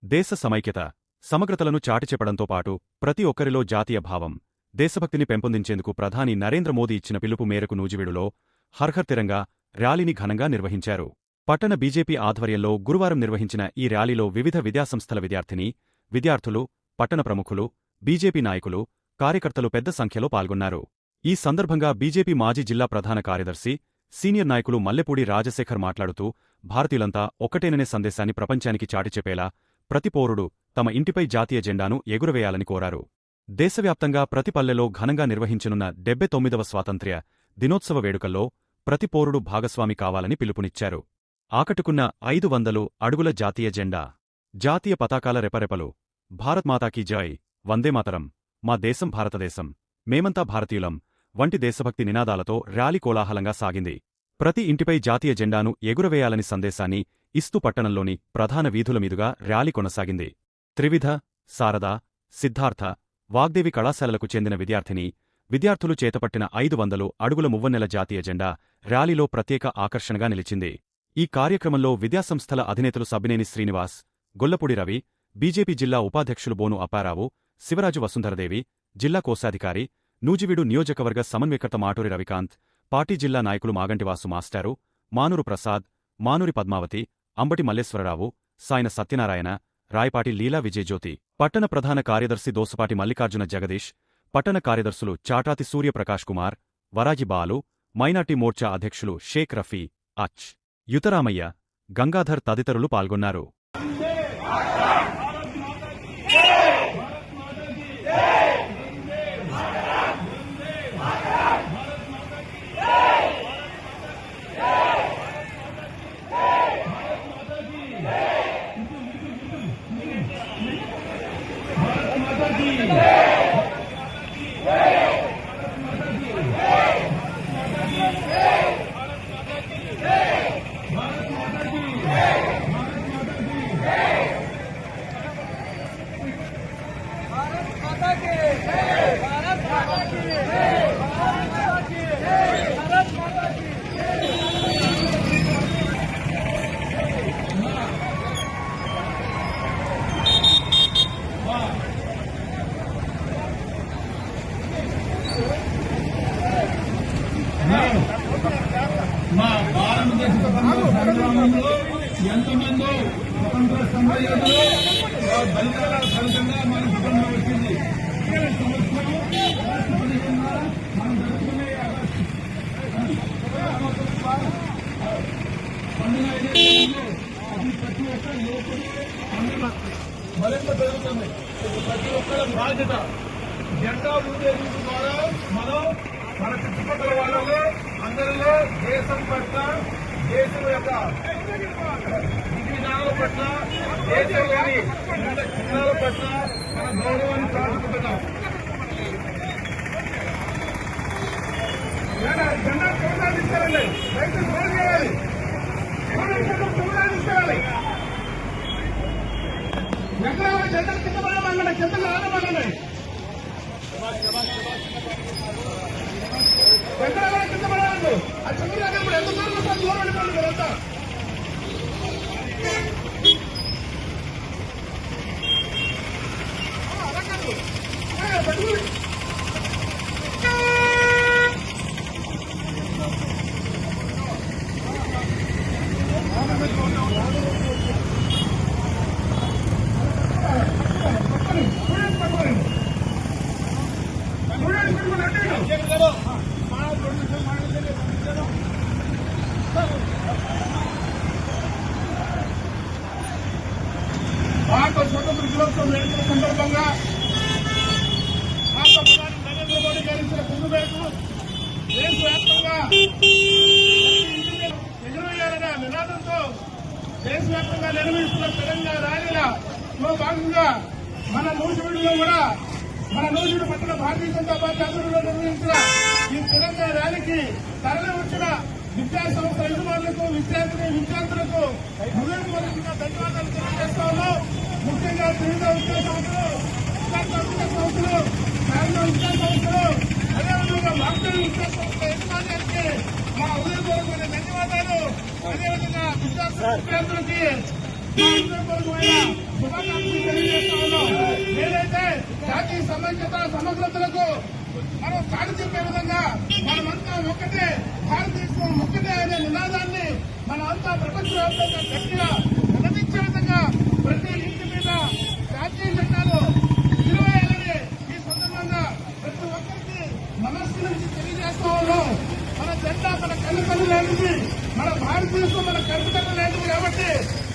దేశ సమైక్యత సమగ్రతలను చాటిచెప్పడంతో పాటు ప్రతి ఒక్కరిలో జాతీయ భావం దేశభక్తిని పెంపొందించేందుకు ప్రధాని నరేంద్ర మోదీ ఇచ్చిన పిలుపు మేరకు నూజివీడులో హర్ఘర్ తిరంగా ర్యాలీని ఘనంగా నిర్వహించారు. పట్టణ బీజేపీ ఆధ్వర్యంలో గురువారం నిర్వహించిన ఈ ర్యాలీలో వివిధ విద్యాసంస్థల విద్యార్థులు, పట్టణ ప్రముఖులు, బీజేపీ నాయకులు, కార్యకర్తలు పెద్ద సంఖ్యలో పాల్గొన్నారు. ఈ సందర్భంగా బీజేపీ మాజీ జిల్లా ప్రధాన కార్యదర్శి, సీనియర్ నాయకులు మల్లెపూడి రాజశేఖర్ మాట్లాడుతూ భారతీయులంతా ఒక్కటేననే సందేశాన్ని ప్రపంచానికి చాటిచెప్పేలా ప్రతి పౌరుడు తమ ఇంటిపై జాతీయ జెండాను ఎగురవేయాలని కోరారు. దేశవ్యాప్తంగా ప్రతి పల్లెలో ఘనంగా నిర్వహించనున్న 79వ స్వాతంత్ర్య దినోత్సవ వేడుకల్లో ప్రతి పౌరుడు భాగస్వామి కావాలని పిలుపునిచ్చారు. ఆకట్టుకున్న 500 అడుగుల జాతీయ జెండా, జాతీయ పతాకాల రెపరెపలు, భారత్ మాతాకీ జై, వందేమాతరం, మా దేశం భారతదేశం, మేమంతా భారతీయులం వంటి దేశభక్తి నినాదాలతో ర్యాలీ కోలాహలంగా సాగింది. ప్రతి ఇంటిపై జాతీయ జెండాను ఎగురవేయాలని సందేశాన్ని ఇస్తూ పట్టణంలోని ప్రధాన వీధుల మీదుగా ర్యాలీ కొనసాగింది. త్రివిధ, శారద, సిద్ధార్థ, వాగ్దేవి కళాశాలలకు చెందిన విద్యార్థులు చేతపట్టిన 500 అడుగుల మువ్వన్నెల జాతీయ జెండా ర్యాలీలో ప్రత్యేక ఆకర్షణగా నిలిచింది. ఈ కార్యక్రమంలో విద్యాసంస్థల అధినేతలు సబ్బినేని శ్రీనివాస్, గొల్లపూడి రవి, బీజేపీ జిల్లా ఉపాధ్యక్షులు బోను అప్పారావు, శివరాజు వసుంధరదేవి, జిల్లా కోశాధికారి, నూజివీడు నియోజకవర్గ సమన్వయకర్త మాటూరి రవికాంత్, పార్టీ జిల్లా నాయకులు మాగంటివాసు మాస్టారు, మానూరు ప్రసాద్, మానూరి పద్మావతి, అంబటి మల్లేశ్వరరావు, సాయన సత్యనారాయణ, రాయపాటి లీలా విజయజ్యోతి, పట్టణ ప్రధాన కార్యదర్శి దోసపాటి మల్లికార్జున జగదీష్, పట్టణ కార్యదర్శులు చాటాతి సూర్యప్రకాష్ కుమార్, వరాజి బాలు, మైనార్టీ మోర్చా అధ్యక్షులు షేక్ రఫీ, అచ్. యుతరామయ్య, గంగాధర్ తదితరులు పాల్గొన్నారు. మా భారతదేశ సంగ్రామంలో ఎంతమందో స్వతంత్ర సమరయోధులు బలిదానాల ఫలితంగా మన కుటుంబం వచ్చింది. సంవత్సరం మనం జరుపుకునే పండుగ అది ప్రతి ఒక్క యువకుడు మరింత పెరుగుతుంది. ప్రతి ఒక్కరి బాధ్యత. జెండా ఊరేగింపు ద్వారా మనం మన చుట్టుపక్కల వాళ్ళలో అందరిలో దేశం పట్ల, దేశం యొక్క విధానాల పట్ల, దేశంలోని వివిధ చిహ్నాల పట్ల మన గౌరవాన్ని చాటుకుంటున్నాం. జెండా కొనసాగించాలండి, రైతులు ఫోన్ చేయాలి, కొనసాగించాలి. ఎక్కడ జెండా కింద పడమండి, కింద ఆడమండి, ఎక్కడ కింద పడాలండి. ఆ చంద్రబాబు ఎంత దూరం వెళ్ళిపోండి మీరంతా. అలా కాదు భారత స్వతంత్ర దినోత్సవం వేడుకల సందర్భంగా భారత ప్రధాని నరేంద్ర మోడీ గారి ఇచ్చిన పిలుపు మేరకు దేశవ్యాప్తంగా ఎగురవేయాలనే నినాదంతో దేశవ్యాప్తంగా నిర్వహిస్తున్న తెలంగాణ ర్యాలీలో భాగంగా మన నూజివీడులో కూడా మన నూజివీడు పట్టణ భారతీయ జనతా పార్టీ ఆధ్వర్యంలో నిర్వహించిన ఈ తెలంగాణ ర్యాలీకి తరలి వచ్చిన విద్యాసంస్థ యజమానులకు, విద్యార్థులకు హృదయపూర్వకంగా ధన్యవాదాలు తెలియజేస్తా ఉన్నాం. ముఖ్యంగా వివిధ విద్యాసంస్థలు, ప్రారంభ విద్యాసంస్థలు, అదేవిధంగా వాగ్దేవి విద్యాసంస్థల యజమాన్యానికి మా హృదయపూర్వకమైన ధన్యవాదాలు. అదేవిధంగా విద్యార్థులకి మా హృదయపూర్వకమైన శుభాకాంక్షలు. సమైక్యత సమగ్రతలకు మనం చాటి చెప్పే విధంగా మనమంతా ఒక్కటే, భారతదేశం ఒక్కటే అనే నినాదాన్ని మనమంతా ప్రపంచవ్యాప్తంగా గట్టిగా నిలదించే విధంగా ప్రతి ఇంటి మీద జాతీయ జెండాలు ఎగురవేయాలని ఈ సందర్భంగా ప్రతి ఒక్కరికి మనస్సు నుంచి తెలియజేస్తూ ఉన్నాం. మన జెండా మన కన్నుకన్ను లాంటిది, మన భారతదేశం మన కన్నుకన్ను లాంటిది కాబట్టి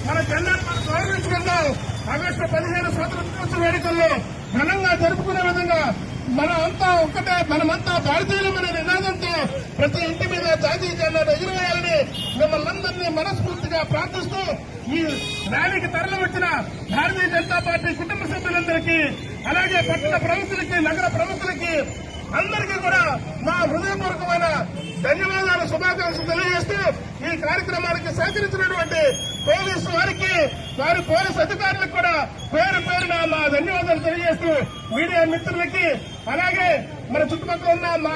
మన జెండాను మనం గౌరవించుకుందాం. ఆగస్టు 15 స్వాతంత్ర దినోత్సవ వేడుకల్లో ఘనంగా జరుపుకునే విధంగా మనమంతా ఒక్కటే, మనమంతా భారతీయులమైన నినాదంతో ప్రతి ఇంటి మీద జాతీయ జెండాను ఎగురవేయాలని మిమ్మల్ని అందరినీ మనస్ఫూర్తిగా ప్రార్థిస్తూ ఈ ర్యాలీకి తరలివచ్చిన భారతీయ జనతా పార్టీ కుటుంబ సభ్యులందరికీ, అలాగే పట్టణ ప్రముఖులకి, నగర ప్రముఖులకి అందరికీ కూడా మా హృదయపూర్వకమైన ధన్యవాదాలు, శుభాకాంక్షలు తెలియజేస్తూ ఈ కార్యక్రమానికి సహకరించినటువంటి పోలీసు వారికి, వారి పోలీసు అధికారులకు కూడా పేరు పేరున మా ధన్యవాదాలు తెలియజేస్తూ మీడియా మిత్రులకి, అలాగే మన చుట్టుపక్కల ఉన్న మా